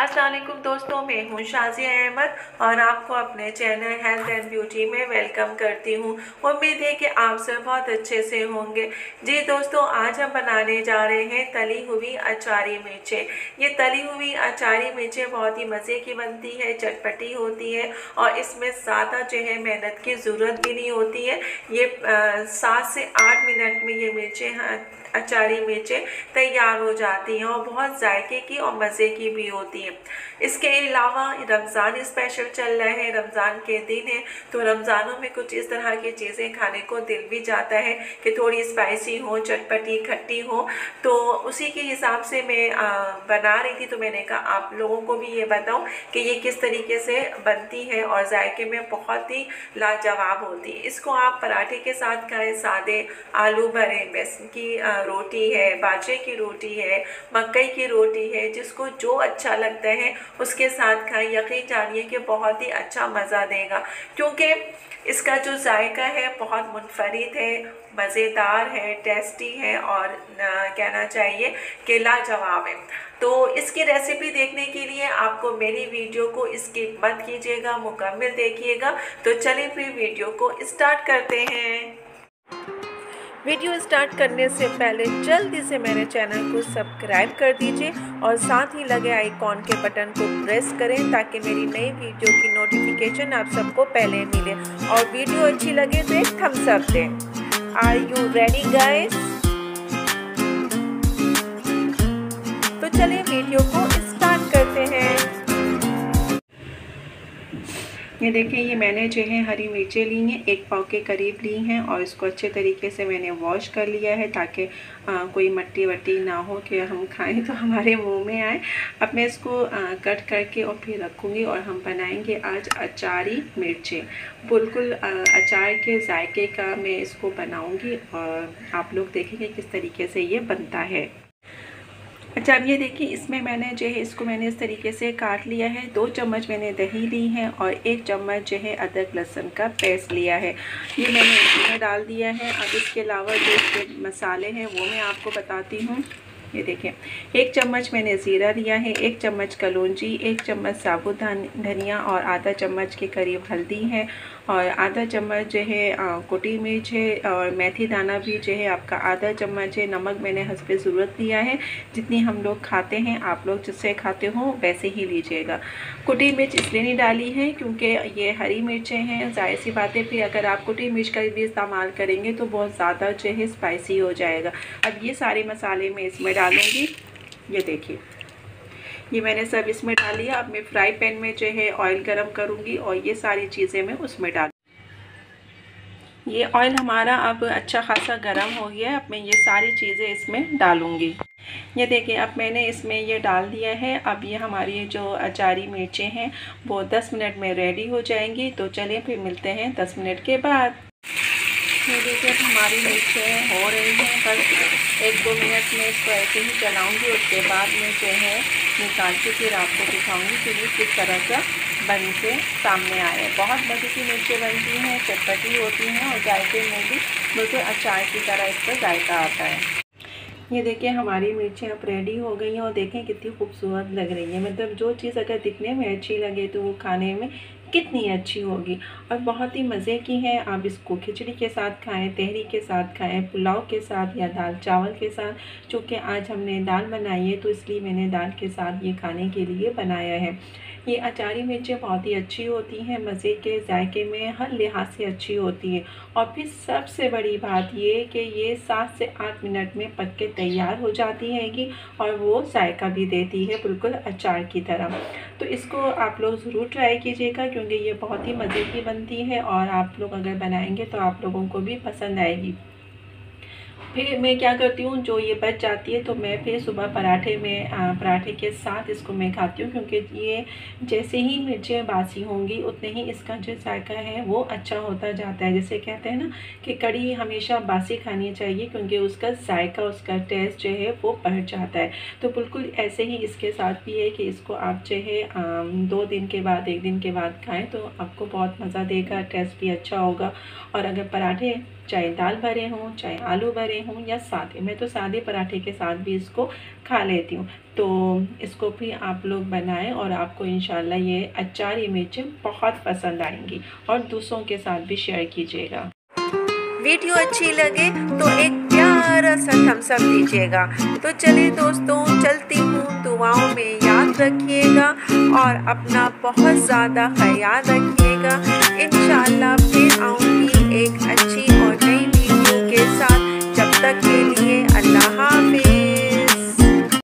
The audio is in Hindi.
अस्सलाम वालेकुम दोस्तों, मैं हूँ शाज़िया अहमद और आपको अपने चैनल हेल्थ एंड ब्यूटी में वेलकम करती हूँ। उम्मीद है कि आप सब बहुत अच्छे से होंगे। जी दोस्तों, आज हम बनाने जा रहे हैं तली हुई अचारी मिर्चें। ये तली हुई अचारी मिर्चें बहुत ही मज़े की बनती है, चटपटी होती है और इसमें ज़्यादा जो है मेहनत की ज़रूरत भी नहीं होती है। ये 7 से 8 मिनट में ये मिर्चें अचारी मिर्चें तैयार हो जाती हैं और बहुत जायके की और मज़े की भी होती हैं। इसके अलावा रमज़ान स्पेशल चल रहा है, रमज़ान के दिन है, तो रमज़ानों में कुछ इस तरह की चीज़ें खाने को दिल भी जाता है कि थोड़ी स्पाइसी हो, चटपटी खट्टी हो। तो उसी के हिसाब से मैं बना रही थी, तो मैंने कहा आप लोगों को भी ये बताऊं कि ये किस तरीके से बनती है और जायके में बहुत ही लाजवाब होती है। इसको आप पराठे के साथ खाएं, सादे आलू भरे, बेसन की रोटी है, बाजरे की रोटी है, मकई की रोटी है, जिसको जो अच्छा लगता है उसके साथ खाएं। यकीन जानिए कि बहुत ही अच्छा मज़ा देगा, क्योंकि इसका जो जायका है बहुत मुनफरिद है, मज़ेदार है, टेस्टी है और कहना चाहिए कि लाजवाब है। तो इसकी रेसिपी देखने के लिए आपको मेरी वीडियो को स्किप मत कीजिएगा, मुकम्मल देखिएगा। तो चलिए फिर वीडियो को स्टार्ट करते हैं। वीडियो स्टार्ट करने से पहले जल्दी से मेरे चैनल को सब्सक्राइब कर दीजिए और साथ ही लगे आइकॉन के बटन को प्रेस करें ताकि मेरी नई वीडियो की नोटिफिकेशन आप सबको पहले मिले और वीडियो अच्छी लगे तो एक थम्स अप दें। Are you ready guys? तो चलिए वीडियो को स्टार्ट करते हैं। ये देखिए, ये मैंने जो है हरी मिर्चें ली हैं, 1 पाव के करीब ली हैं और इसको अच्छे तरीके से मैंने वॉश कर लिया है ताकि कोई मट्टी वट्टी ना हो कि हम खाएं तो हमारे मुंह में आए। अब मैं इसको कट करके और फिर रखूँगी और हम बनाएंगे आज अचारी मिर्चें। बिल्कुल अचार के जायके का मैं इसको बनाऊँगी और आप लोग देखेंगे किस तरीके से ये बनता है। अच्छा, अब ये देखिए, इसमें मैंने जो है इसको मैंने इस तरीके से काट लिया है। 2 चम्मच मैंने दही ली है और 1 चम्मच जो है अदरक लहसुन का पेस्ट लिया है, ये मैंने इसमें डाल दिया है। अब इसके अलावा जो इसके मसाले हैं वो मैं आपको बताती हूँ। ये देखिए, 1 चम्मच मैंने ज़ीरा लिया है, 1 चम्मच कलौंजी, 1 चम्मच साबुत धनिया और आधा चम्मच के करीब हल्दी है और आधा चम्मच जो है कुटी मिर्च है और मेथी दाना भी जो है आपका आधा चम्मच है। नमक मैंने हस्बे ज़रूरत लिया है, जितनी हम लोग खाते हैं आप लोग जिससे खाते हो वैसे ही लीजिएगा। कुटी मिर्च इसलिए नहीं डाली है क्योंकि ये हरी मिर्चें हैं, जाहिर सी बात है, फिर अगर आप कुटी मिर्च का भी इस्तेमाल करेंगे तो बहुत ज़्यादा जो है स्पाइसी हो जाएगा। अब ये सारे मसाले मैं इसमें डालूँगी। ये देखिए, ये मैंने सब इसमें डाल लिया। अब मैं फ्राई पैन में जो है ऑयल गरम करूँगी और ये सारी चीज़ें मैं उसमें डाल। ये ऑयल हमारा अब अच्छा खासा गरम हो गया है। अब मैं ये सारी चीज़ें इसमें डालूँगी। ये देखिए, अब मैंने इसमें ये डाल दिया है। अब ये हमारी जो अचारी मिर्चें हैं वो 10 मिनट में रेडी हो जाएंगी। तो चलिए फिर मिलते हैं 10 मिनट के बाद। ये देखिए, अब हमारी मिर्चें हो रही हैं, बस 1-2 मिनट में इसको ऐसे ही चलाऊँगी। उसके बाद में जो है निकाल के फिर आपको दिखाऊँगी कि ये किस तरह का बन के सामने आए। बहुत मज़े की मिर्चें बनती हैं, चटपटी होती हैं और जायके में भी बिल्कुल अचार की तरह इसका जायका आता है। ये देखिए, हमारी मिर्चें अब रेडी हो गई हैं और देखें कितनी खूबसूरत लग रही है। मतलब जो चीज़ अगर दिखने में अच्छी लगे तो वो खाने में कितनी अच्छी होगी और बहुत ही मज़े की है। आप इसको खिचड़ी के साथ खाएं, तहरी के साथ खाएं, पुलाव के साथ या दाल चावल के साथ। चूँकि आज हमने दाल बनाई है तो इसलिए मैंने दाल के साथ ये खाने के लिए बनाया है। ये अचारी मिर्चें बहुत ही अच्छी होती हैं, मज़े के जायके में हर लिहाज से अच्छी होती है और फिर सबसे बड़ी बात ये कि ये 7 से 8 मिनट में पक के तैयार हो जाती हैगी और वो जायका भी देती है बिल्कुल अचार की तरह। तो इसको आप लोग ज़रूर ट्राई कीजिएगा क्योंकि ये बहुत ही मज़े की बनती है और आप लोग अगर बनाएंगे तो आप लोगों को भी पसंद आएगी। फिर मैं क्या करती हूँ, जो ये बच जाती है तो मैं फिर सुबह पराठे में पराठे के साथ इसको मैं खाती हूँ क्योंकि ये जैसे ही मिर्चें बासी होंगी उतने ही इसका जो जायका है वो अच्छा होता जाता है। जैसे कहते हैं ना कि कड़ी हमेशा बासी खानी चाहिए क्योंकि उसका जायका, उसका टेस्ट जो है वो बढ़ जाता है। तो बिल्कुल ऐसे ही इसके साथ भी है कि इसको आप जो है 2 दिन के बाद, 1 दिन के बाद खाएँ तो आपको बहुत मज़ा देगा, टेस्ट भी अच्छा होगा। और अगर पराठे चाहे दाल भरे हों, चाहे आलू भरे हों या सादे। मैं तो सादे पराठे के साथ भी इसको खा लेती हूँ। तो इसको भी आप लोग बनाएं और आपको इंशाल्लाह ये अचार, ये मिर्चें बहुत पसंद आएंगी और दूसरों के साथ भी शेयर कीजिएगा। वीडियो अच्छी लगे तो एक प्यारा सा थम्स अप दीजिएगा। तो चलिए दोस्तों, चलती हूँ, दुआओं में याद रखिएगा और अपना बहुत ज़्यादा ख्याल रखिएगा। इंशाल्लाह फिर आऊँ